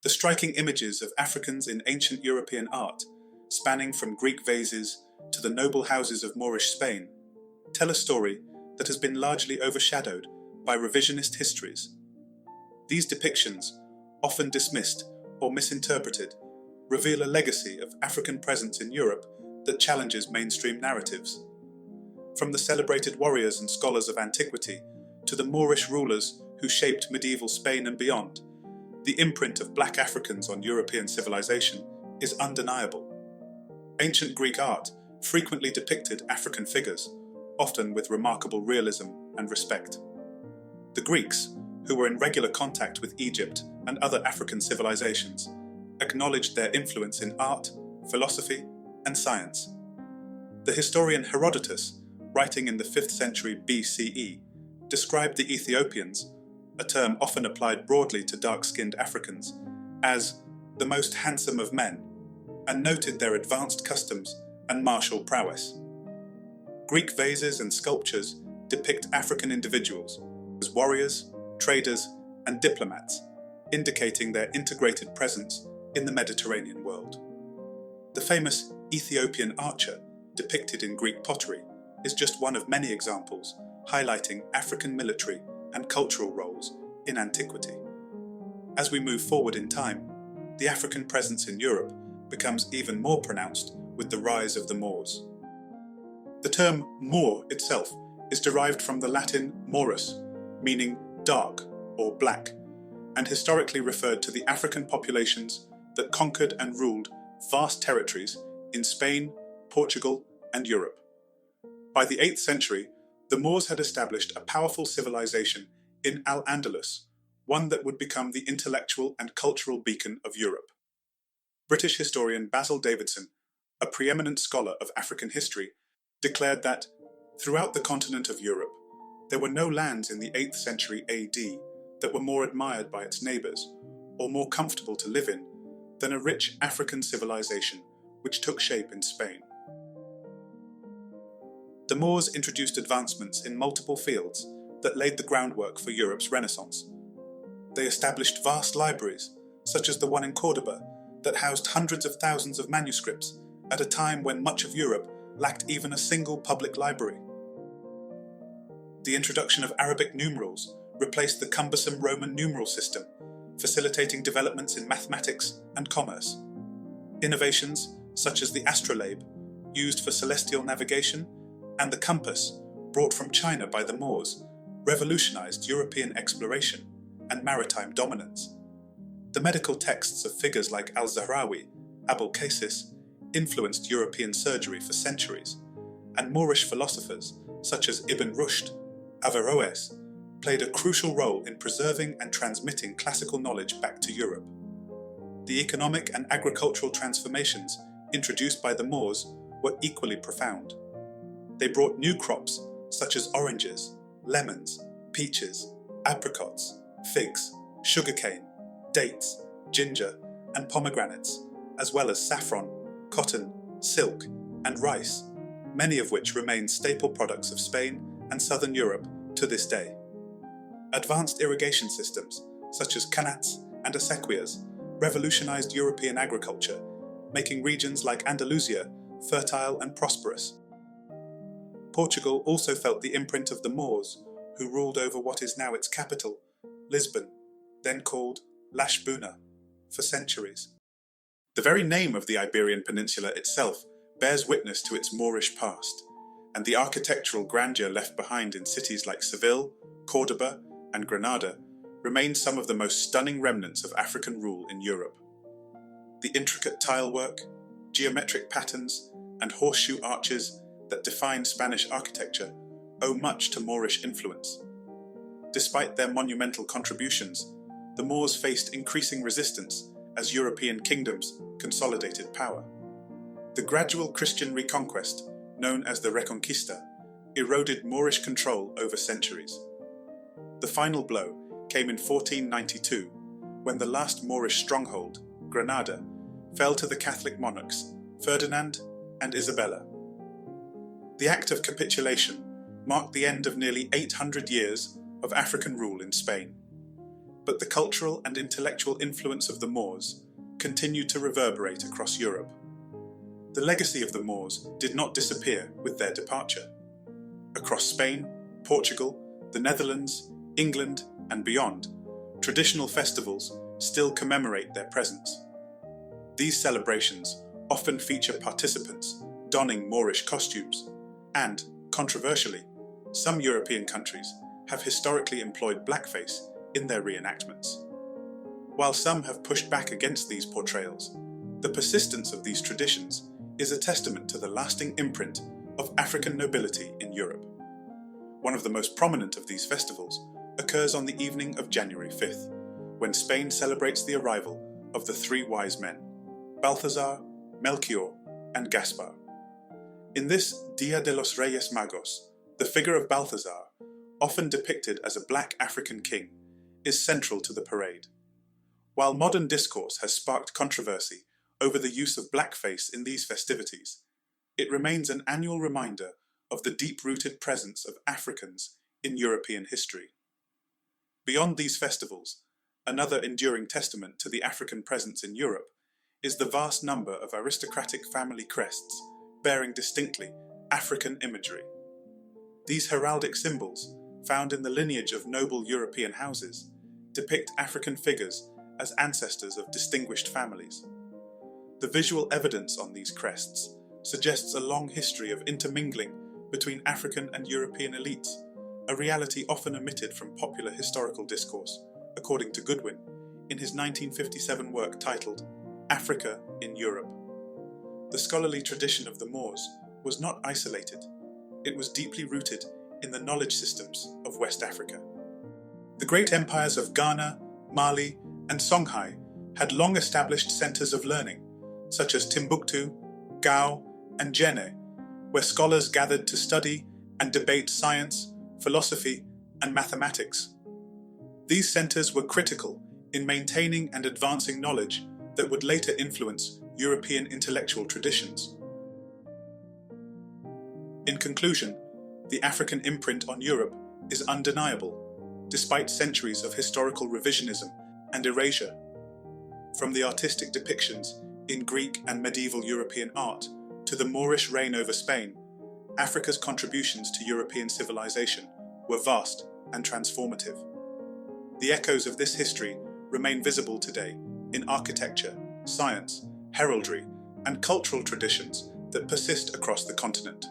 The striking images of Africans in ancient European art, spanning from Greek vases to the noble houses of Moorish Spain, tell a story that has been largely overshadowed by revisionist histories. These depictions, often dismissed or misinterpreted, reveal a legacy of African presence in Europe that challenges mainstream narratives. From the celebrated warriors and scholars of antiquity to the Moorish rulers who shaped medieval Spain and beyond, the imprint of Black Africans on European civilization is undeniable. Ancient Greek art frequently depicted African figures, often with remarkable realism and respect. The Greeks, who were in regular contact with Egypt and other African civilizations, acknowledged their influence in art, philosophy, and science. The historian Herodotus, writing in the 5th century BCE, described the Ethiopians, a term often applied broadly to dark-skinned Africans, as the most handsome of men, and noted their advanced customs and martial prowess. Greek vases and sculptures depict African individuals as warriors, traders, and diplomats, indicating their integrated presence in the Mediterranean world. The famous Ethiopian archer, depicted in Greek pottery, is just one of many examples highlighting African military and cultural roles in antiquity. As we move forward in time, the African presence in Europe becomes even more pronounced with the rise of the Moors. The term Moor itself is derived from the Latin morus, meaning dark or black, and historically referred to the African populations that conquered and ruled vast territories in Spain, Portugal, and Europe. By the 8th century, the Moors had established a powerful civilization in Al-Andalus, one that would become the intellectual and cultural beacon of Europe. British historian Basil Davidson, a preeminent scholar of African history, declared that, throughout the continent of Europe, there were no lands in the 8th century AD that were more admired by its neighbours, or more comfortable to live in, than a rich African civilization which took shape in Spain. The Moors introduced advancements in multiple fields that laid the groundwork for Europe's Renaissance. They established vast libraries, such as the one in Cordoba, that housed hundreds of thousands of manuscripts at a time when much of Europe lacked even a single public library. The introduction of Arabic numerals replaced the cumbersome Roman numeral system, facilitating developments in mathematics and commerce. Innovations such as the astrolabe, used for celestial navigation, and the compass, brought from China by the Moors, revolutionized European exploration and maritime dominance. The medical texts of figures like Al-Zahrawi, Abul-Qasis, influenced European surgery for centuries, and Moorish philosophers such as Ibn Rushd, Averroes, played a crucial role in preserving and transmitting classical knowledge back to Europe. The economic and agricultural transformations introduced by the Moors were equally profound. They brought new crops such as oranges, lemons, peaches, apricots, figs, sugarcane, dates, ginger, and pomegranates, as well as saffron, cotton, silk, and rice, many of which remain staple products of Spain and southern Europe to this day. Advanced irrigation systems, such as canats and acequias, revolutionized European agriculture, making regions like Andalusia fertile and prosperous. Portugal also felt the imprint of the Moors, who ruled over what is now its capital, Lisbon, then called Lisbona, for centuries. The very name of the Iberian Peninsula itself bears witness to its Moorish past, and the architectural grandeur left behind in cities like Seville, Cordoba, and Granada remain some of the most stunning remnants of African rule in Europe. The intricate tile work, geometric patterns, and horseshoe arches that define Spanish architecture owe much to Moorish influence. Despite their monumental contributions, the Moors faced increasing resistance as European kingdoms consolidated power. The gradual Christian reconquest, known as the Reconquista, eroded Moorish control over centuries. The final blow came in 1492, when the last Moorish stronghold, Granada, fell to the Catholic monarchs Ferdinand and Isabella. The act of capitulation marked the end of nearly 800 years of African rule in Spain. but the cultural and intellectual influence of the Moors continued to reverberate across Europe. The legacy of the Moors did not disappear with their departure. Across Spain, Portugal, the Netherlands, England, and beyond, traditional festivals still commemorate their presence. These celebrations often feature participants donning Moorish costumes, and, controversially, some European countries have historically employed blackface in their reenactments. While some have pushed back against these portrayals, the persistence of these traditions is a testament to the lasting imprint of African nobility in Europe. One of the most prominent of these festivals occurs on the evening of January 5th, when Spain celebrates the arrival of the three wise men, Balthazar, Melchior, and Gaspar. In this Dia de los Reyes Magos, the figure of Balthazar, often depicted as a black African king, is central to the parade. While modern discourse has sparked controversy over the use of blackface in these festivities, it remains an annual reminder of the deep-rooted presence of Africans in European history. Beyond these festivals, another enduring testament to the African presence in Europe is the vast number of aristocratic family crests bearing distinctly African imagery. These heraldic symbols, found in the lineage of noble European houses, depict African figures as ancestors of distinguished families. The visual evidence on these crests suggests a long history of intermingling between African and European elites, a reality often omitted from popular historical discourse, according to Goodwin, in his 1957 work titled Africa in Europe. The scholarly tradition of the Moors was not isolated. It was deeply rooted in the knowledge systems of West Africa. The great empires of Ghana, Mali, and Songhai had long established centers of learning, such as Timbuktu, Gao, and Djenné, where scholars gathered to study and debate science, philosophy, and mathematics. These centers were critical in maintaining and advancing knowledge that would later influence European intellectual traditions. In conclusion, the African imprint on Europe is undeniable, despite centuries of historical revisionism and erasure. From the artistic depictions in Greek and medieval European art to the Moorish reign over Spain, Africa's contributions to European civilization were vast and transformative. The echoes of this history remain visible today in architecture, science, heraldry, and cultural traditions that persist across the continent.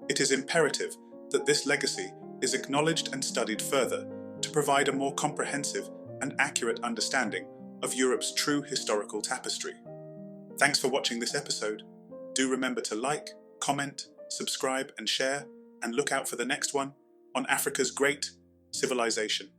It is imperative that this legacy is acknowledged and studied further to provide a more comprehensive and accurate understanding of Europe's true historical tapestry. Thanks for watching this episode. Do remember to like, comment, subscribe, and share, and look out for the next one on Africa's great civilization.